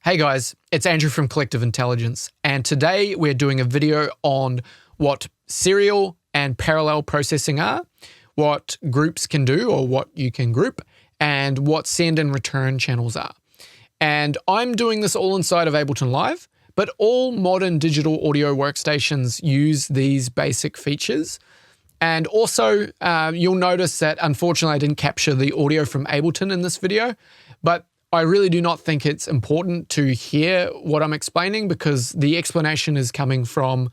Hey guys, it's Andrew from Collective Intelligence, and today we're doing a video on what serial and parallel processing are, what groups can do or what you can group, and what send and return channels are. And I'm doing this all inside of Ableton Live, but all modern digital audio workstations use these basic features. And also, you'll notice that unfortunately I didn't capture the audio from Ableton in this video, but I really do not think it's important to hear what I'm explaining because the explanation is coming from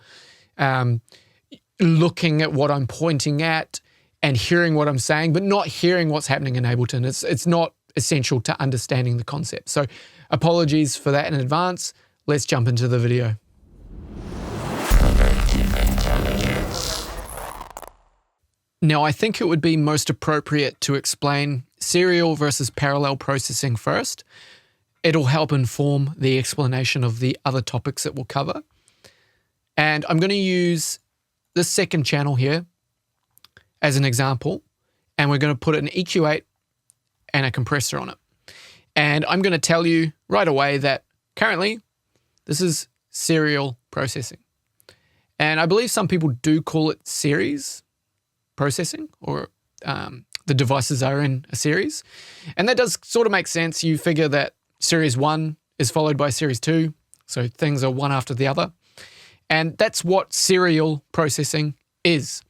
looking at what I'm pointing at and hearing what I'm saying, but not hearing what's happening in Ableton. It's not essential to understanding the concept. So apologies for that in advance. Let's jump into the video. Now, I think it would be most appropriate to explain serial versus parallel processing first. It'll help inform the explanation of the other topics that we'll cover. And I'm going to use this second channel here as an example, and we're going to put an EQ8 and a compressor on it. And I'm going to tell you right away that currently this is serial processing. And I believe some people do call it series processing, or the devices are in a series. And that does sort of make sense. You figure that series 1 is followed by series 2, so things are one after the other. And that's what serial processing is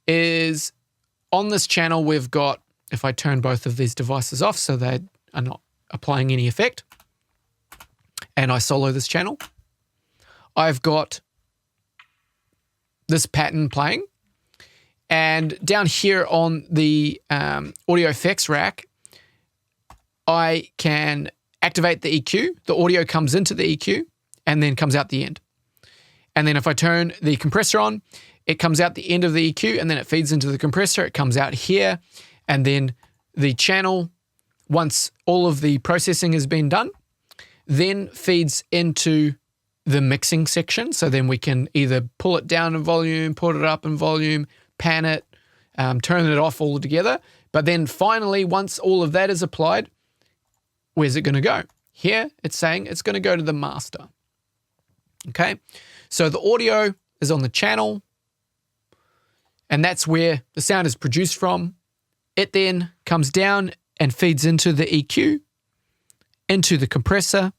on this channel we've got, if I turn both of these devices off so they are not applying any effect, and I solo this channel, I've got this pattern playing. And down here on the audio effects rack, I can activate the EQ. The audio comes into the EQ and then comes out the end. And then if I turn the compressor on, it comes out the end of the EQ and then it feeds into the compressor. It comes out here. And then the channel, once all of the processing has been done, then feeds into the mixing section. So then we can either pull it down in volume, put it up in volume, pan it, turn it off altogether. But then finally, once all of that is applied, where's it going to go? Here, it's saying it's going to go to the master. Okay, so the audio is on the channel, and that's where the sound is produced from. It then comes down and feeds into the EQ, into the compressor,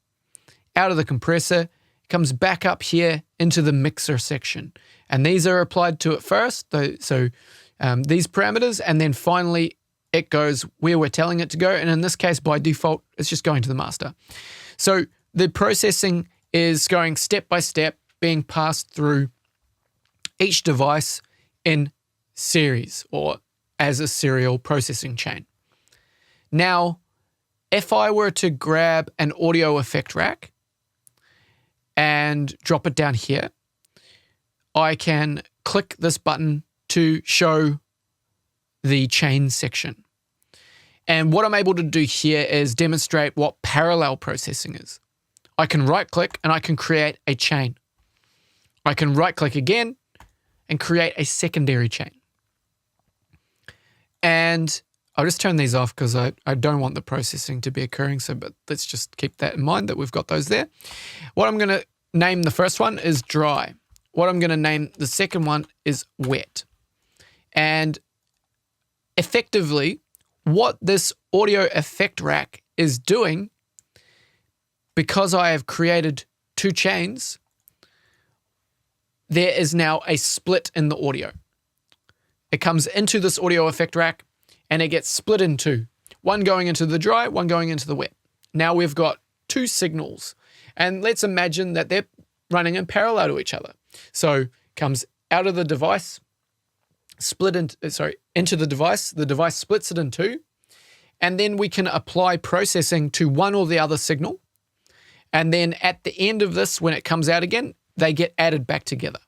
out of the compressor, comes back up here into the mixer section. And these are applied to it first, so these parameters, and then finally it goes where we're telling it to go. And in this case, by default, it's just going to the master. So the processing is going step by step, being passed through each device in series or as a serial processing chain. Now, if I were to grab an audio effect rack and drop it down here, I can click this button to show the chain section. And what I'm able to do here is demonstrate what parallel processing is. I can right click and I can create a chain. I can right click again and create a secondary chain. And I'll just turn these off because I don't want the processing to be occurring. But let's just keep that in mind that we've got those there. What I'm going to name the first one is dry. What I'm going to name the second one is wet. And effectively, what this audio effect rack is doing, because I have created two chains, there is now a split in the audio. It comes into this audio effect rack and it gets split in two. One going into the dry, one going into the wet. Now we've got two signals. And let's imagine that they're running in parallel to each other. So comes out of the device, into the device splits it in two, and then we can apply processing to one or the other signal. And then at the end of this, when it comes out again, they get added back together.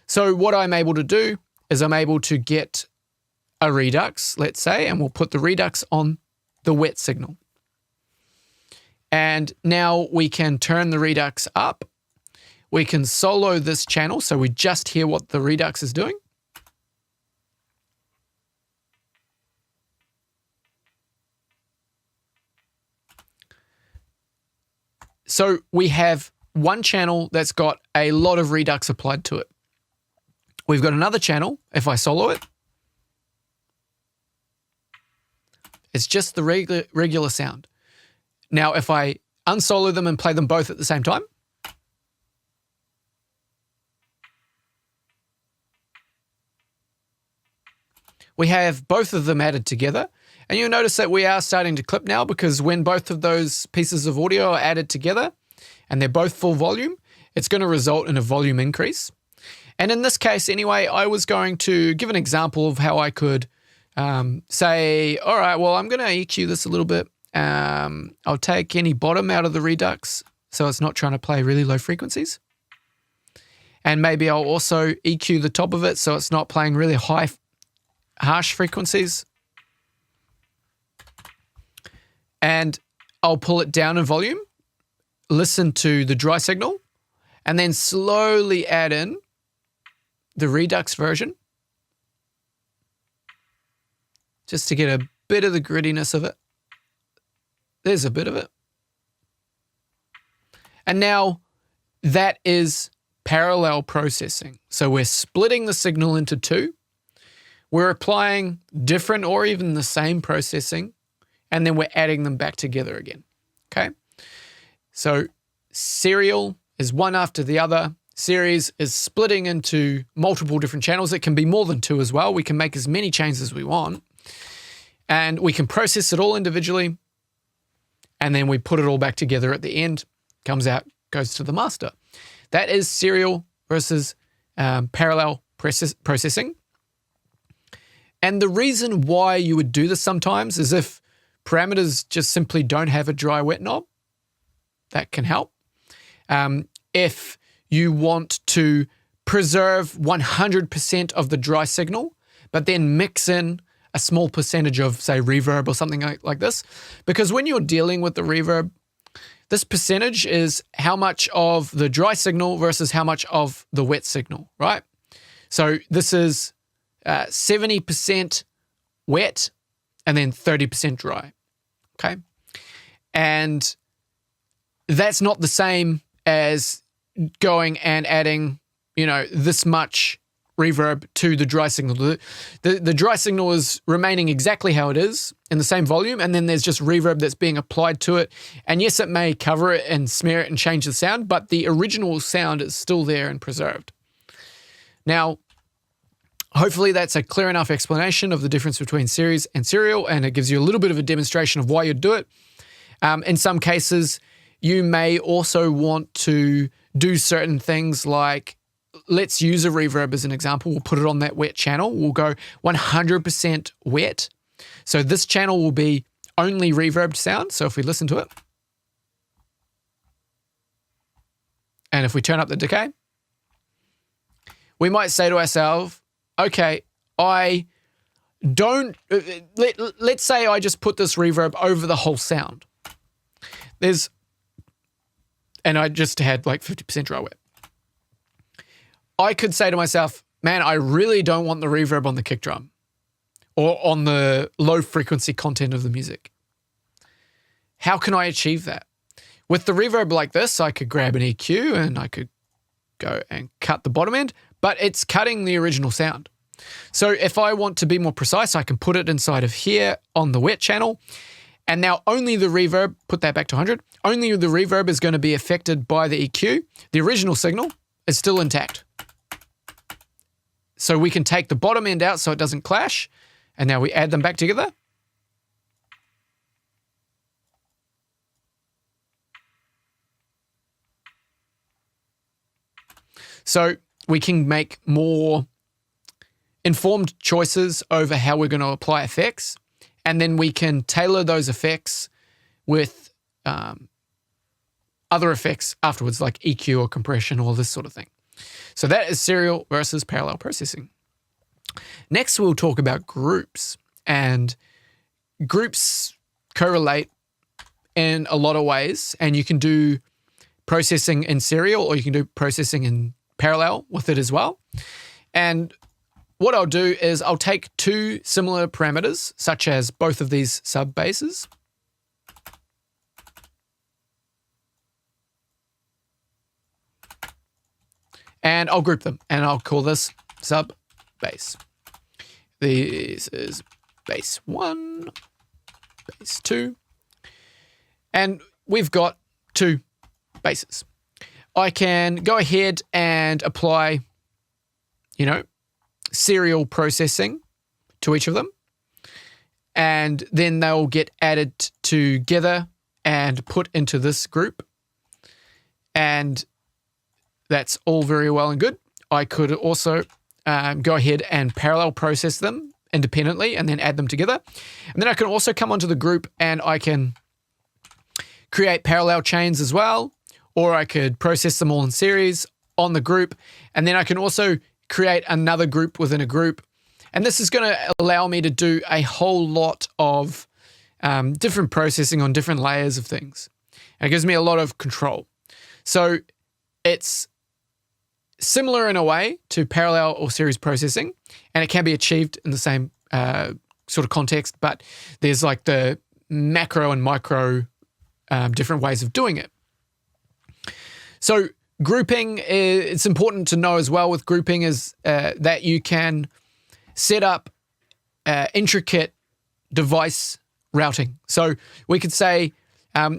So what I'm able to do is I'm able to get a redux, let's say, and we'll put the redux on the wet signal. And now we can turn the redux up. We can solo this channel so we just hear what the redux is doing. So we have one channel that's got a lot of redux applied to it. We've got another channel, if I solo it, it's just the regular sound. Now, if I unsolo them and play them both at the same time, we have both of them added together. And you'll notice that we are starting to clip now, because when both of those pieces of audio are added together and they're both full volume, it's going to result in a volume increase. And in this case anyway, I was going to give an example of how I could say, all right, well, I'm going to EQ this a little bit. I'll take any bottom out of the redux so it's not trying to play really low frequencies. And maybe I'll also EQ the top of it so it's not playing really high, harsh frequencies. And I'll pull it down in volume, listen to the dry signal, and then slowly add in the redux version, just to get a bit of the grittiness of it. There's a bit of it. And now that is parallel processing. So we're splitting the signal into two. We're applying different or even the same processing, and then we're adding them back together again. Okay? So serial is one after the other. Series is splitting into multiple different channels. It can be more than two as well. We can make as many chains as we want. And we can process it all individually. And then we put it all back together at the end. Comes out, goes to the master. That is serial versus parallel processing. And the reason why you would do this sometimes is if parameters just simply don't have a dry wet knob. That can help. If you want to preserve 100% of the dry signal, but then mix in a small percentage of, say, reverb or something like this. Because when you're dealing with the reverb, this percentage is how much of the dry signal versus how much of the wet signal, right? So this is 70% wet and then 30% dry, okay? And that's not the same as going and adding, you know, this much reverb to the dry signal. The dry signal is remaining exactly how it is in the same volume, and then there's just reverb that's being applied to it. And yes, it may cover it and smear it and change the sound, but the original sound is still there and preserved. Now, hopefully that's a clear enough explanation of the difference between series and serial, and it gives you a little bit of a demonstration of why you'd do it. In some cases, you may also want to do certain things like, let's use a reverb as an example. We'll put it on that wet channel. We'll go 100% wet. So this channel will be only reverbed sound. So if we listen to it, and if we turn up the decay, we might say to ourselves, okay, I don't, let's say I just put this reverb over the whole sound. And I just had like 50% dry wet. I could say to myself, man, I really don't want the reverb on the kick drum or on the low frequency content of the music. How can I achieve that? With the reverb like this, I could grab an EQ and I could go and cut the bottom end, but it's cutting the original sound. So if I want to be more precise, I can put it inside of here on the wet channel. And now only the reverb, put that back to 100, only the reverb is going to be affected by the EQ. The original signal is still intact. So we can take the bottom end out so it doesn't clash. And now we add them back together. So we can make more informed choices over how we're going to apply effects. And then we can tailor those effects with other effects afterwards, like EQ or compression or this sort of thing. So that is serial versus parallel processing. Next, we'll talk about groups. And groups correlate in a lot of ways. And you can do processing in serial or you can do processing in parallel with it as well. And what I'll do is I'll take two similar parameters, such as both of these sub basses. and I'll group them, and I'll call this sub bass. This is bass 1, bass 2, and we've got 2 basses. I can go ahead and apply, you know, serial processing to each of them, and then they'll get added together and put into this group, and that's all very well and good. I could also go ahead and parallel process them independently and then add them together. And then I can also come onto the group and I can create parallel chains as well, or I could process them all in series on the group. And then I can also create another group within a group. And this is going to allow me to do a whole lot of different processing on different layers of things. And it gives me a lot of control. So it's similar in a way to parallel or series processing, and it can be achieved in the same sort of context, but there's like the macro and micro different ways of doing it. So grouping, it's important to know as well with grouping is that you can set up intricate device routing. So we could say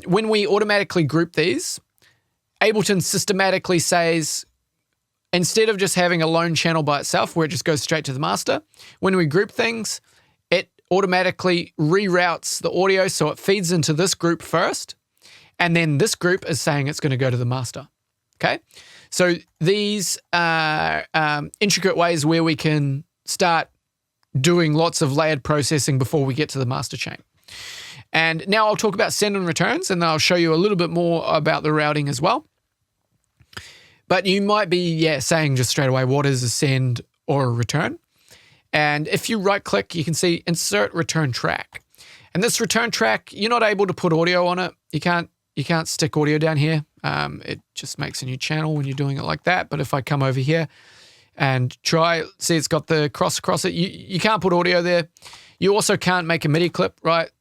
when we automatically group these, Ableton systematically says, instead of just having a lone channel by itself where it just goes straight to the master, when we group things, it automatically reroutes the audio so it feeds into this group first, and then this group is saying it's going to go to the master. Okay? So these are intricate ways where we can start doing lots of layered processing before we get to the master chain. And now I'll talk about send and returns, and I'll show you a little bit more about the routing as well. But you might be, saying just straight away, what is a send or a return? And if you right click, you can see insert return track. And this return track, you're not able to put audio on it. You can't stick audio down here. It just makes a new channel when you're doing it like that. But if I come over here and try, see it's got the cross across it. You can't put audio there. You also can't make a MIDI clip, right?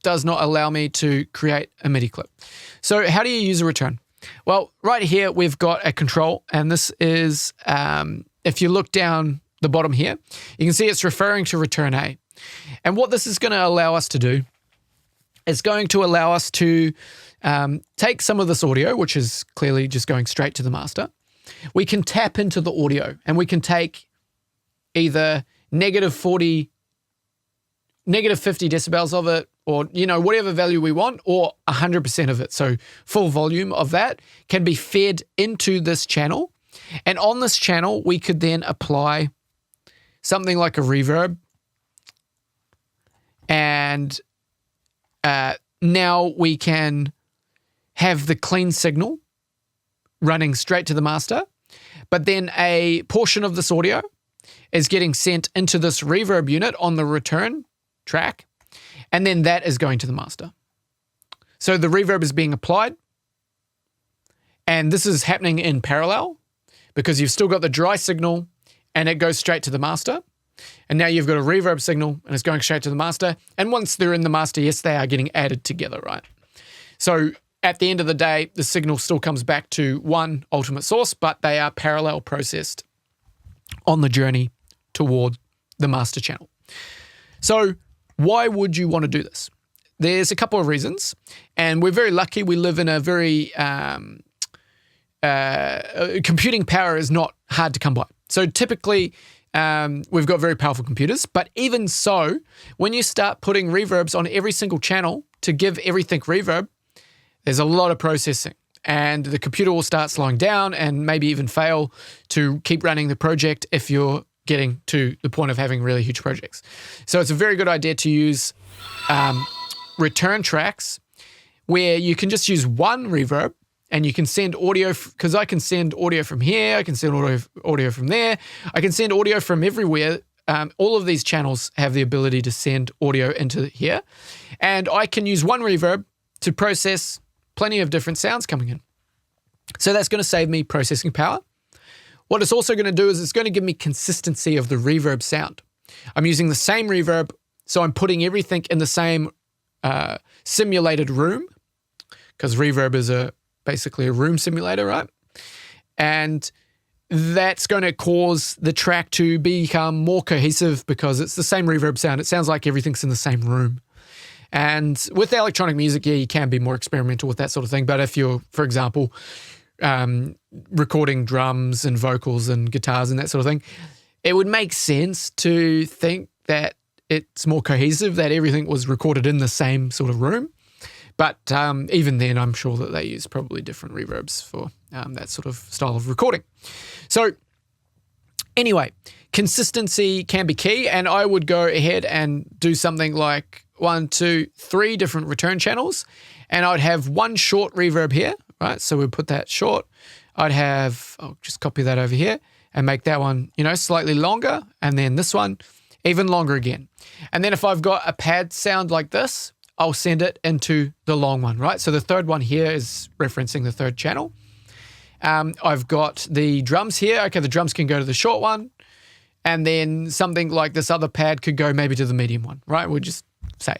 Does not allow me to create a MIDI clip. So how do you use a return? Well, right here, we've got a control, and this is, if you look down the bottom here, you can see it's referring to return A. And what this is going to allow us to do is going to allow us to take some of this audio, which is clearly just going straight to the master. We can tap into the audio, and we can take either -40, -50 decibels of it, or, you know, whatever value we want, or 100% of it. So full volume of that can be fed into this channel. And on this channel, we could then apply something like a reverb. And now we can have the clean signal running straight to the master. But then a portion of this audio is getting sent into this reverb unit on the return track. And then that is going to the master. So the reverb is being applied. And this is happening in parallel because you've still got the dry signal and it goes straight to the master. And now you've got a reverb signal and it's going straight to the master. And once they're in the master, yes, they are getting added together, right? So at the end of the day, the signal still comes back to one ultimate source, but they are parallel processed on the journey toward the master channel. So why would you want to do this? There's a couple of reasons, and we're very lucky. We live in a very computing power is not hard to come by. So typically, we've got very powerful computers, but even so, when you start putting reverbs on every single channel to give everything reverb, there's a lot of processing, and the computer will start slowing down and maybe even fail to keep running the project if you're getting to the point of having really huge projects. So it's a very good idea to use return tracks where you can just use one reverb and you can send audio, because I can send audio from here, I can send audio from there, I can send audio from everywhere. All of these channels have the ability to send audio into here. And I can use one reverb to process plenty of different sounds coming in. So that's going to save me processing power. What it's also going to do is it's going to give me consistency of the reverb sound. I'm using the same reverb, so I'm putting everything in the same simulated room, because reverb is basically a room simulator, right? And that's going to cause the track to become more cohesive because it's the same reverb sound. It sounds like everything's in the same room. And with electronic music, yeah, you can be more experimental with that sort of thing. But if you're, for example, recording drums and vocals and guitars and that sort of thing, it would make sense to think that it's more cohesive, that everything was recorded in the same sort of room. But even then, I'm sure that they use probably different reverbs for that sort of style of recording. So anyway, consistency can be key, and I would go ahead and do something like 1, 2, 3 different return channels, and I'd have one short reverb here, right? So we'll put that short. I'll just copy that over here and make that one, slightly longer, and then this one even longer again. And then if I've got a pad sound like this, I'll send it into the long one, right? So the third one here is referencing the third channel. I've got the drums here. Okay, the drums can go to the short one, and then something like this other pad could go maybe to the medium one, right? We'll just say.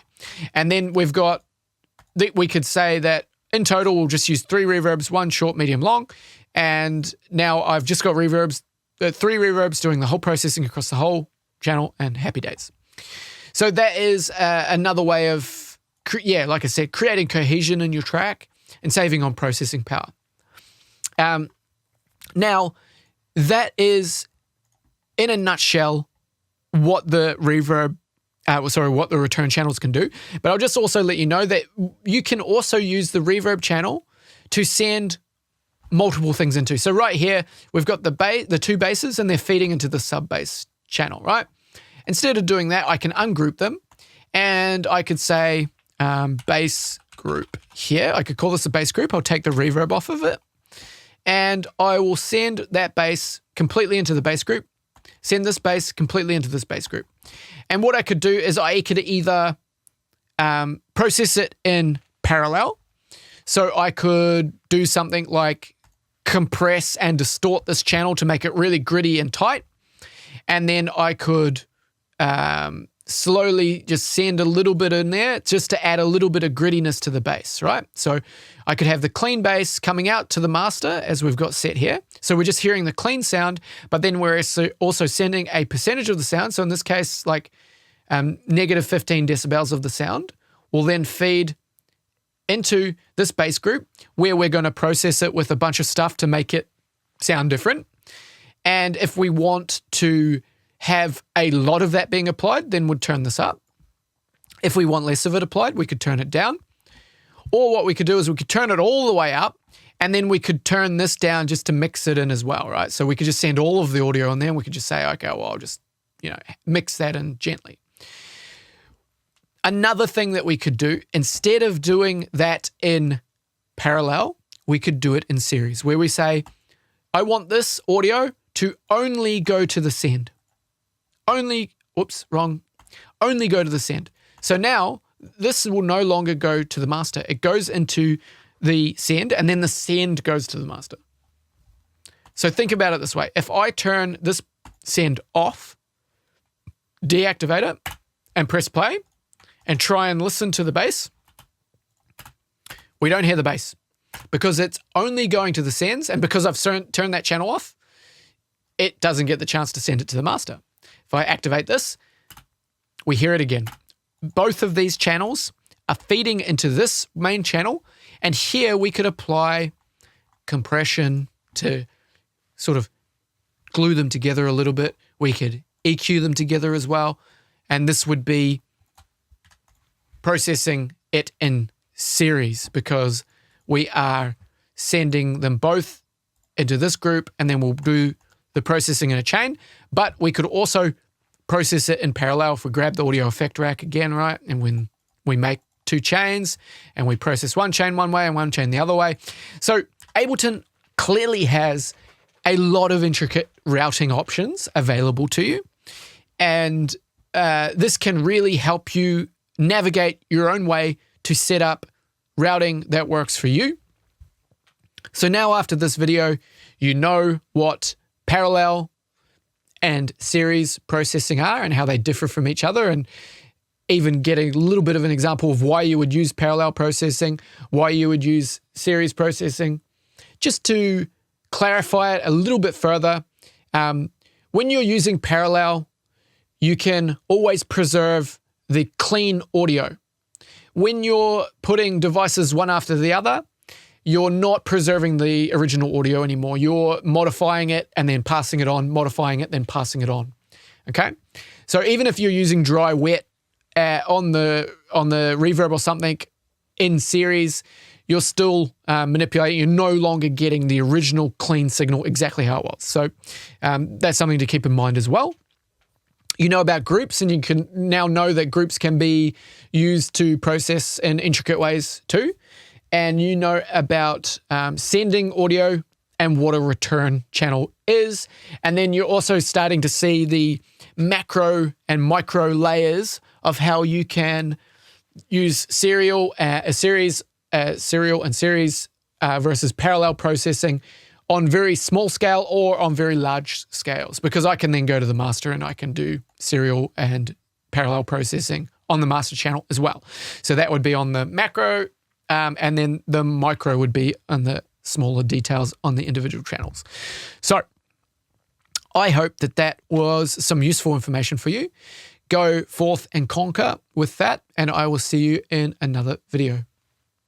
And then we could say that in total, we'll just use 3 reverbs, 1 short, medium, long. And now I've just got 3 reverbs doing the whole processing across the whole channel, and happy days. So that is another way of, like I said, creating cohesion in your track and saving on processing power. Now, that is, in a nutshell, what the what the return channels can do. But I'll just also let you know that you can also use the reverb channel to send multiple things into. So right here, we've got the 2 basses, and they're feeding into the sub bass channel, right? Instead of doing that, I can ungroup them, and I could say bass group here. I could call this a bass group. I'll take the reverb off of it, and I will send that bass completely into the bass group, send this bass completely into this bass group. And what I could do is I could either process it in parallel. So I could do something like compress and distort this channel to make it really gritty and tight. And then I could slowly just send a little bit in there just to add a little bit of grittiness to the bass, right? So I could have the clean bass coming out to the master as we've got set here. So we're just hearing the clean sound, but then we're also sending a percentage of the sound. So in this case, like negative 15 decibels of the sound will then feed into this bass group, where we're going to process it with a bunch of stuff to make it sound different. And if we want to have a lot of that being applied, then we'd turn this up. If we want less of it applied, we could turn it down. Or what we could do is we could turn it all the way up, and then we could turn this down just to mix it in as well, right? So we could just send all of the audio in there, and we could just say, okay, well, I'll just, mix that in gently. Another thing that we could do, instead of doing that in parallel, we could do it in series, where we say, I want this audio to only go to the send. Only go to the send. So now this will no longer go to the master. It goes into the send, and then the send goes to the master. So think about it this way. If I turn this send off, deactivate it, and press play, and try and listen to the bass, we don't hear the bass because it's only going to the sends, and because I've turned that channel off, it doesn't get the chance to send it to the master. If I activate this, we hear it again. Both of these channels are feeding into this main channel, and here we could apply compression to sort of glue them together a little bit. We could EQ them together as well, and this would be processing it in series because we are sending them both into this group, and then we'll do the processing in a chain. But we could also process it in parallel if we grab the audio effect rack again, right? And when we make 2 chains and we process one chain one way and one chain the other way. So Ableton clearly has a lot of intricate routing options available to you. And this can really help you navigate your own way to set up routing that works for you. So now after this video, you know what parallel and series processing are and how they differ from each other, and even get a little bit of an example of why you would use parallel processing, why you would use series processing, just to clarify it a little bit further, when you're using parallel, you can always preserve the clean audio. When you're putting devices one after the other, you're not preserving the original audio anymore. You're modifying it and then passing it on, modifying it, then passing it on. Okay? So even if you're using dry wet on the reverb or something in series, you're still manipulating. You're no longer getting the original clean signal exactly how it was. So that's something to keep in mind as well. You know about groups, and you can now know that groups can be used to process in intricate ways too. And you know about sending audio and what a return channel is. And then you're also starting to see the macro and micro layers of how you can use serial and series versus parallel processing on very small scale or on very large scales, because I can then go to the master and I can do serial and parallel processing on the master channel as well. So that would be on the macro, and then the micro would be on the smaller details on the individual channels. So I hope that that was some useful information for you. Go forth and conquer with that, and I will see you in another video.